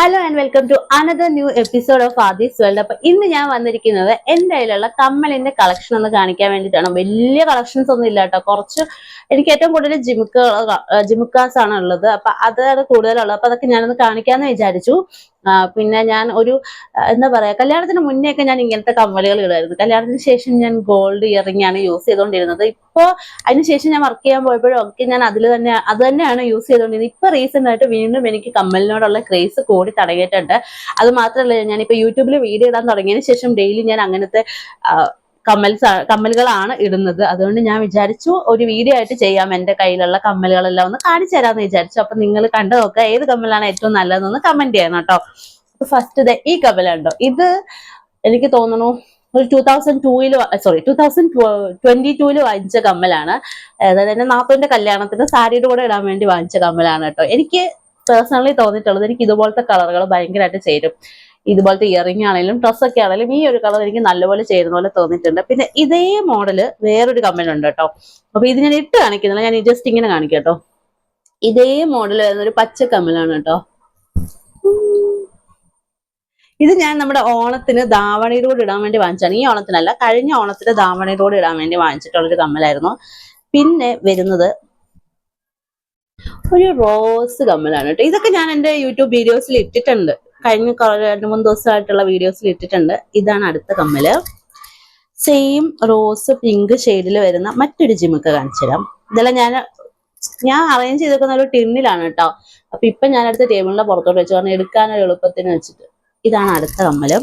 Hello and welcome to another new episode of Aadhi's world. അപ്പൊ ഇന്ന് ഞാൻ വന്നിരിക്കുന്നത് എന്റെ കയ്യിലുള്ള കമ്മലിന്റെ കളക്ഷൻ ഒന്ന് കാണിക്കാൻ വേണ്ടിയിട്ടാണ്. വലിയ കളക്ഷൻസ് ഒന്നും ഇല്ല കേട്ടോ. കുറച്ച് എനിക്ക് ഏറ്റവും കൂടുതൽ ജിമുക്കാസ് ആണ് ഉള്ളത്. അപ്പൊ അതാണ് കൂടുതലുള്ളത്. അപ്പൊ അതൊക്കെ ഞാനൊന്ന് കാണിക്കാന്ന് വിചാരിച്ചു. പിന്നെ ഞാൻ ഒരു എന്താ പറയാ, കല്യാണത്തിന് മുന്നേ ഒക്കെ ഞാൻ ഇങ്ങനത്തെ കമ്മലുകൾ ഇടായിരുന്നു. കല്യാണത്തിന് ശേഷം ഞാൻ ഗോൾഡ് ഇയറിംഗ് ആണ് യൂസ് ചെയ്തുകൊണ്ടിരുന്നത്. ഇപ്പോ അതിനുശേഷം ഞാൻ വർക്ക് ചെയ്യാൻ പോയപ്പോഴും ഒക്കെ ഞാൻ അത് തന്നെയാണ് യൂസ് ചെയ്തുകൊണ്ടിരുന്നത്. ഇപ്പൊ റീസെന്റ് ആയിട്ട് വീണ്ടും എനിക്ക് കമ്മലിനോടുള്ള ക്രേസ് കൂടി തുടങ്ങിയിട്ടുണ്ട്. അത് മാത്രമല്ല, ഞാനിപ്പോ യൂട്യൂബിൽ വീഡിയോ ഇടാൻ തുടങ്ങിയതിന് ശേഷം ഡെയിലി ഞാൻ അങ്ങനത്തെ കമ്മലുകളാണ് ഇടുന്നത്. അതുകൊണ്ട് ഞാൻ വിചാരിച്ചു ഒരു വീഡിയോ ആയിട്ട് ചെയ്യാം. എന്റെ കയ്യിലുള്ള കമ്മലുകളെല്ലാം ഒന്ന് കാണിച്ചു തരാമെന്ന് വിചാരിച്ചു. അപ്പൊ നിങ്ങൾ കണ്ടു നോക്കുക, ഏത് കമ്മലാണ് ഏറ്റവും നല്ലതെന്ന് കമന്റ് ചെയ്യണം കേട്ടോ. ഫസ്റ്റ് ഈ കമ്മലുണ്ടോ, ഇത് എനിക്ക് തോന്നുന്നു ഒരു 2022 വാങ്ങിച്ച കമ്മലാണ്. അതായത് എന്റെ നാത്തൂന്റെ കല്യാണത്തിന് സാരിയുടെ കൂടെ ഇടാൻ വേണ്ടി വാങ്ങിച്ച കമ്മലാണ് കേട്ടോ. എനിക്ക് പേഴ്സണലി തോന്നിയിട്ടുള്ളത്, എനിക്ക് ഇതുപോലത്തെ കളറുകൾ ഭയങ്കരമായിട്ട് ചേരും. ഇതുപോലത്തെ ഇയറിംഗ് ആണെങ്കിലും ഡ്രസ്സൊക്കെ ആണെങ്കിലും ഈ ഒരു കളർ എനിക്ക് നല്ലപോലെ ചേരുന്ന പോലെ തോന്നിയിട്ടുണ്ട്. പിന്നെ ഇതേ മോഡല് വേറൊരു കമ്മലുണ്ട് കേട്ടോ. അപ്പൊ ഇത് ഞാൻ ഇട്ട് കാണിക്കുന്നില്ല, ഞാൻ ജസ്റ്റ് ഇങ്ങനെ കാണിക്കാം കേട്ടോ. ഇതേ മോഡൽ വരുന്ന ഒരു പച്ച കമ്മലാണ് കേട്ടോ. ഇത് ഞാൻ നമ്മുടെ ഓണത്തിന് ധാവണിയിലൂടെ ഇടാൻ വേണ്ടി വാങ്ങിച്ചാണ്. ഈ ഓണത്തിനല്ല, കഴിഞ്ഞ ഓണത്തിന് ധാവണിയിലൂടെ ഇടാൻ വേണ്ടി വാങ്ങിച്ചിട്ടുള്ളൊരു കമ്മലായിരുന്നു. പിന്നെ വരുന്നത് ഒരു റോസ് കമ്മലാണ് കേട്ടോ. ഇതൊക്കെ ഞാൻ എൻ്റെ യൂട്യൂബ് വീഡിയോസിൽ ഇട്ടിട്ടുണ്ട്. കഴിഞ്ഞ 2-3 ദിവസമായിട്ടുള്ള വീഡിയോസിൽ ഇട്ടിട്ടുണ്ട്. ഇതാണ് അടുത്ത കമ്മല്. സെയിം റോസ് പിങ്ക് ഷെയ്ഡിൽ വരുന്ന മറ്റൊരു ജിമുക്ക കാണിച്ചു തരാം. ഇതെല്ലാം ഞാൻ അറേഞ്ച് ചെയ്തേക്കുന്ന ഒരു ടിന്നിലാണ് കേട്ടോ. അപ്പൊ ഇപ്പൊ ഞാൻ അടുത്ത ടേബിളിന്റെ പുറത്തോട്ട് വെച്ചു, കാരണം എടുക്കാനൊരു എളുപ്പത്തിന് വെച്ചിട്ട്. ഇതാണ് അടുത്ത കമ്മല്.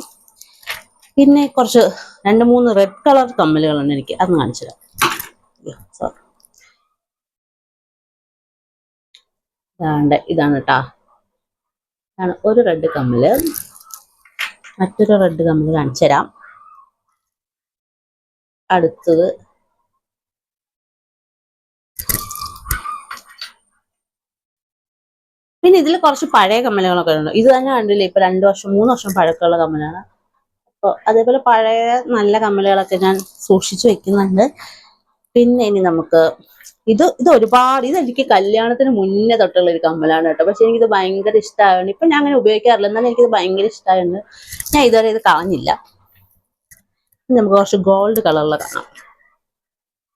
പിന്നെ കുറച്ച് 2-3 റെഡ് കളർ കമ്മലുകളുണ്ട് എനിക്ക്, അത് കാണിച്ചു തരാം. സോറി, ഇതാണ് കേട്ടാ. ഇതാണ് ഒരു റെഡ് കമ്മല്. മറ്റൊരു റെഡ് കമ്മല് കാണിച്ചു തരാം. അടുത്തത് പിന്നെ ഇതിൽ കുറച്ച് പഴയ കമ്മലുകളൊക്കെ ഉണ്ട്. ഇത് തന്നെ കണ്ടില്ലേ, ഇപ്പൊ 2 വർഷം 3 വർഷം പഴക്കമുള്ള കമ്മലാണ്. അപ്പോൾ അതേപോലെ പഴയ നല്ല കമ്മലുകളൊക്കെ ഞാൻ സൂക്ഷിച്ചു വെക്കുന്നുണ്ട്. പിന്നെ ഇനി നമുക്ക് ഇത് ഇതെനിക്ക് കല്യാണത്തിന് മുന്നേ തൊട്ടുള്ള ഒരു കമ്മലാണ് കേട്ടോ. പക്ഷെ എനിക്കിത് ഭയങ്കര ഇഷ്ടമായതുകൊണ്ട് ഇപ്പൊ ഞാൻ അങ്ങനെ ഉപയോഗിക്കാറില്ല. എന്നാലും എനിക്കിത് ഭയങ്കര ഇഷ്ടമായതുകൊണ്ട് ഞാൻ ഇതുവരെ ഇത് കളഞ്ഞില്ല. നമുക്ക് കുറച്ച് ഗോൾഡ് കളറിൽ കാണാം,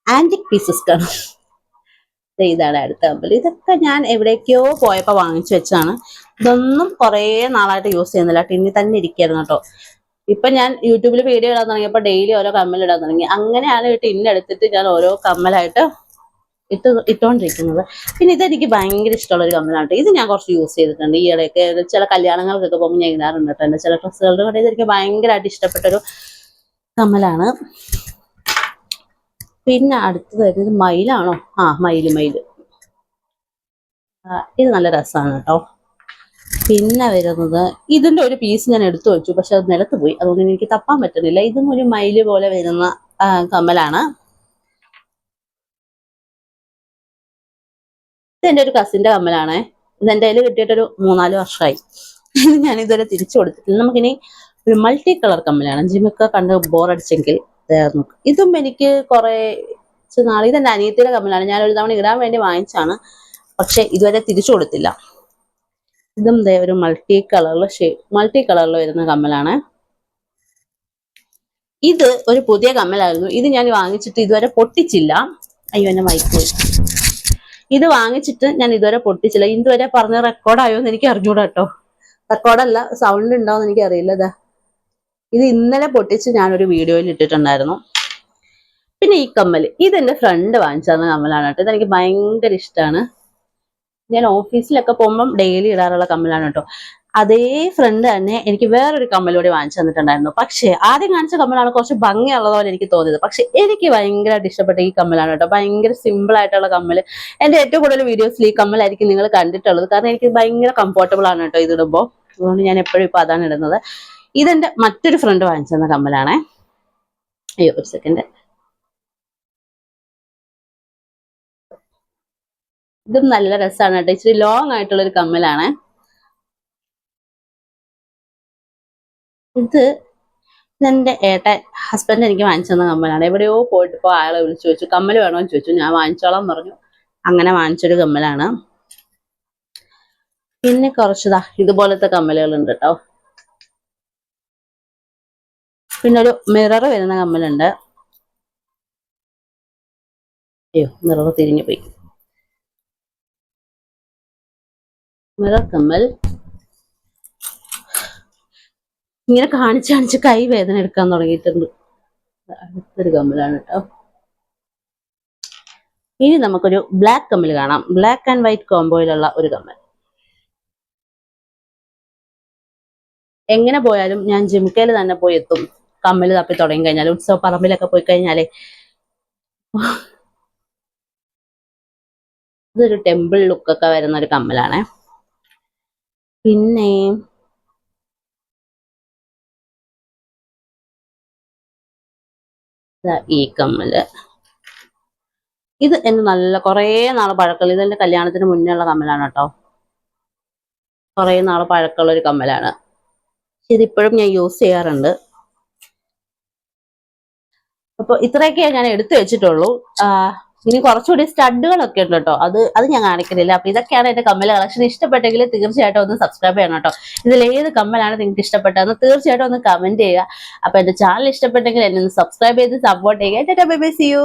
ആന്റിക് പീസസ് കാണാം. ഇതാണ് അടുത്ത കമ്മൽ. ഇതൊക്കെ ഞാൻ എവിടേക്കോ പോയപ്പോ വാങ്ങിച്ചു വെച്ചാണ്. ഇതൊന്നും കുറേ നാളായിട്ട് യൂസ് ചെയ്യുന്നില്ല, ടിന്നിൽ തന്നെ ഇരിക്കുകയായിരുന്നു കേട്ടോ. ഇപ്പൊ ഞാൻ യൂട്യൂബിൽ വീഡിയോ ഇടാൻ തുടങ്ങിയപ്പോൾ ഡെയിലി ഓരോ കമ്മൽ ഇടാൻ തുടങ്ങി. അങ്ങനെയാണ് ടിന്നെടുത്തിട്ട് ഞാൻ ഓരോ കമ്മലായിട്ട് ഇട്ടുകൊണ്ടിരിക്കുന്നത്. പിന്നെ ഇതെനിക്ക് ഭയങ്കര ഇഷ്ടമുള്ള ഒരു കമ്മലാണ്. ഇത് ഞാൻ കുറച്ച് യൂസ് ചെയ്തിട്ടുണ്ട് ഈ ഇടയ്ക്ക്. ചില കല്യാണങ്ങൾക്കൊക്കെ പോകുമ്പോൾ ഞാൻ ഇടാറുണ്ട് കേട്ടോ. എന്റെ ചില ഡ്രസ്സുകളുടെ കൂടെ ഇതെനിക്ക് ഭയങ്കരമായിട്ട് ഇഷ്ടപ്പെട്ടൊരു കമ്മലാണ്. പിന്നെ അടുത്തത് വരുന്നത് മയിലാണോ? മയില്. ഇത് നല്ല രസമാണ് കേട്ടോ. പിന്നെ വരുന്നത് ഇതിന്റെ ഒരു പീസ് ഞാൻ എടുത്തു വെച്ചു, പക്ഷെ അത് നിലത്ത് പോയി, അതുകൊണ്ട് എനിക്ക് തപ്പാൻ പറ്റുന്നില്ല. ഇതും ഒരു മയില് പോലെ വരുന്ന കമ്മലാണ്. ഇതെന്റെ ഒരു കസിന്റെ കമ്മലാണ്. ഇതെന്റെ കയ്യിൽ കിട്ടിയിട്ടൊരു 3-4 വർഷമായി. ഞാൻ ഇതുവരെ തിരിച്ചു കൊടുത്തിട്ടില്ല. നമുക്കിനി ഒരു മൾട്ടി കളർ കമ്മലാണ്. ജിമൊക്കെ കണ്ട് ബോറടിച്ചെങ്കിൽ ഇതും എനിക്ക് കുറെ നാളെ. ഇതെന്റെ അനിയത്തിയുടെ കമ്മലാണ്. ഞാൻ ഒരു തവണ ഇടാൻ വേണ്ടി വാങ്ങിച്ചാണ്, പക്ഷെ ഇതുവരെ തിരിച്ചു കൊടുത്തില്ല. ഇതും ഒരു മൾട്ടി കളറിൽ വരുന്ന കമ്മലാണ്. ഇത് ഒരു പുതിയ കമ്മലായിരുന്നു. ഇത് ഞാൻ വാങ്ങിച്ചിട്ട് ഇതുവരെ പൊട്ടിച്ചില്ല. അയ്യോ, എന്നെ മൈക്ക്. ഇത് വാങ്ങിച്ചിട്ട് ഞാൻ ഇതുവരെ പൊട്ടിച്ചില്ല. ഇതുവരെ പറഞ്ഞ റെക്കോർഡായോ എന്ന് എനിക്ക് അറിഞ്ഞൂടാ കേട്ടോ. റെക്കോർഡല്ല, സൗണ്ട് ഉണ്ടാവുമെന്ന് എനിക്ക് അറിയില്ല. ഇത് ഇന്നലെ പൊട്ടിച്ച് ഞാനൊരു വീഡിയോയിൽ ഇട്ടിട്ടുണ്ടായിരുന്നു. പിന്നെ ഈ കമ്മൽ, ഇതെന്റെ ഫ്രണ്ട് വാങ്ങിച്ചു കമ്മലാണ് കേട്ടോ. ഇതെനിക്ക് ഭയങ്കര ഇഷ്ടമാണ്. ഞാൻ ഓഫീസിലൊക്കെ പോകുമ്പം ഡെയിലി ഇടാറുള്ള കമ്മലാണ് കേട്ടോ. അതേ ഫ്രണ്ട് തന്നെ എനിക്ക് വേറൊരു കമ്മലൂടെ വാങ്ങിച്ചു തന്നിട്ടുണ്ടായിരുന്നു. പക്ഷെ ആദ്യം കാണിച്ച കമ്മലാണ് കുറച്ച് ഭംഗിയുള്ളത് പോലെ എനിക്ക് തോന്നിയത്. പക്ഷെ എനിക്ക് ഭയങ്കരമായിട്ട് ഇഷ്ടപ്പെട്ട ഈ കമ്മലാണ് കേട്ടോ. ഭയങ്കര സിമ്പിൾ ആയിട്ടുള്ള കമ്മല്. എന്റെ ഏറ്റവും കൂടുതൽ വീഡിയോസിൽ ഈ കമ്മലായിരിക്കും നിങ്ങൾ കണ്ടിട്ടുള്ളത്, കാരണം എനിക്ക് ഭയങ്കര കംഫർട്ടബിൾ ആണ് കേട്ടോ ഇത് ഇടുമ്പോൾ. അതുകൊണ്ട് ഞാൻ എപ്പോഴും ഇപ്പൊ അതാണ് ഇടുന്നത്. ഇതെന്റെ മറ്റൊരു ഫ്രണ്ട് വാങ്ങിച്ചു തന്ന കമ്മലാണേ. അയ്യോ, ഒരു സെക്കൻഡ്. ഇതും നല്ല രസമാണ് കേട്ടോ. ഇച്ചിരി ലോങ് ആയിട്ടുള്ള ഒരു കമ്മലാണ്. ഇത് എന്റെ ഹസ്ബൻഡ് എനിക്ക് വാങ്ങിച്ചു തന്ന കമ്മലാണ്. എവിടെയോ പോയിട്ട് ഇപ്പോൾ ആളെ വിളിച്ചു ചോദിച്ചു, കമ്മൽ വേണോ എന്ന് ചോദിച്ചു. ഞാൻ വാങ്ങിച്ചോളാം പറഞ്ഞു. അങ്ങനെ വാങ്ങിച്ചൊരു കമ്മലാണ്. പിന്നെ കുറച്ചതാ ഇതുപോലത്തെ കമ്മലുകൾ ഉണ്ട് കേട്ടോ. പിന്നെ ഒരു മിറർ വരുന്ന കമ്മലുണ്ട്. അയ്യോ, മിറർ തിരിഞ്ഞു പോയി. മിറർ കമ്മൽ ഇങ്ങനെ കാണിച്ച് കാണിച്ച് കൈ വേദന എടുക്കാൻ തുടങ്ങിയിട്ടുണ്ട്. അടുത്തൊരു കമ്മലാണ് കേട്ടോ. ഇനി നമുക്കൊരു ബ്ലാക്ക് കമ്മൽ കാണാം. ബ്ലാക്ക് ആൻഡ് വൈറ്റ് കോംബോയിലുള്ള ഒരു കമ്മൽ. എങ്ങനെ പോയാലും ഞാൻ ജിംകയിൽ തന്നെ പോയി എത്തും. കമ്മൽ തപ്പി തുടങ്ങി കഴിഞ്ഞാൽ, ഉത്സവ പറമ്പിലൊക്കെ പോയി കഴിഞ്ഞാലേ. ഇതൊരു ടെമ്പിൾ ലുക്കൊക്കെ വരുന്ന ഒരു കമ്മലാണ്. പിന്നെ ഈ കമ്മല്, ഇത് എന്റെ നല്ല കുറേ നാള് പഴക്കമുള്ള, ഇതെന്റെ കല്യാണത്തിന് മുന്നേ ഉള്ള കമ്മലാണ് കേട്ടോ. കുറേ നാള് പഴക്കമുള്ള ഒരു കമ്മലാണ്. ഇതിപ്പോഴും ഞാൻ യൂസ് ചെയ്യാറുണ്ട്. അപ്പൊ ഇത്രയൊക്കെ ഞാൻ എടുത്തു വെച്ചിട്ടുള്ളൂ. ഇനി കുറച്ചുകൂടി സ്റ്റഡുകളൊക്കെ ഉണ്ട് കേട്ടോ. അത് ഞാൻ കാണിക്കുന്നില്ല. അപ്പൊ ഇതൊക്കെയാണ് എന്റെ കമ്മൽ കളക്ഷൻ. ഇഷ്ടപ്പെട്ടെങ്കിൽ തീർച്ചയായിട്ടും ഒന്ന് സബ്സ്ക്രൈബ് ചെയ്യണം കേട്ടോ. ഇതിൽ ഏത് കമ്മലാണ് നിങ്ങൾക്ക് ഇഷ്ടപ്പെട്ടതെന്ന് തീർച്ചയായിട്ടും ഒന്ന് കമന്റ് ചെയ്യുക. അപ്പൊ എന്റെ ചാനൽ ഇഷ്ടപ്പെട്ടെങ്കിൽ എന്നെ ഒന്ന് സബ്സ്ക്രൈബ് ചെയ്ത് സപ്പോർട്ട് ചെയ്യുക. Bye bye, see U.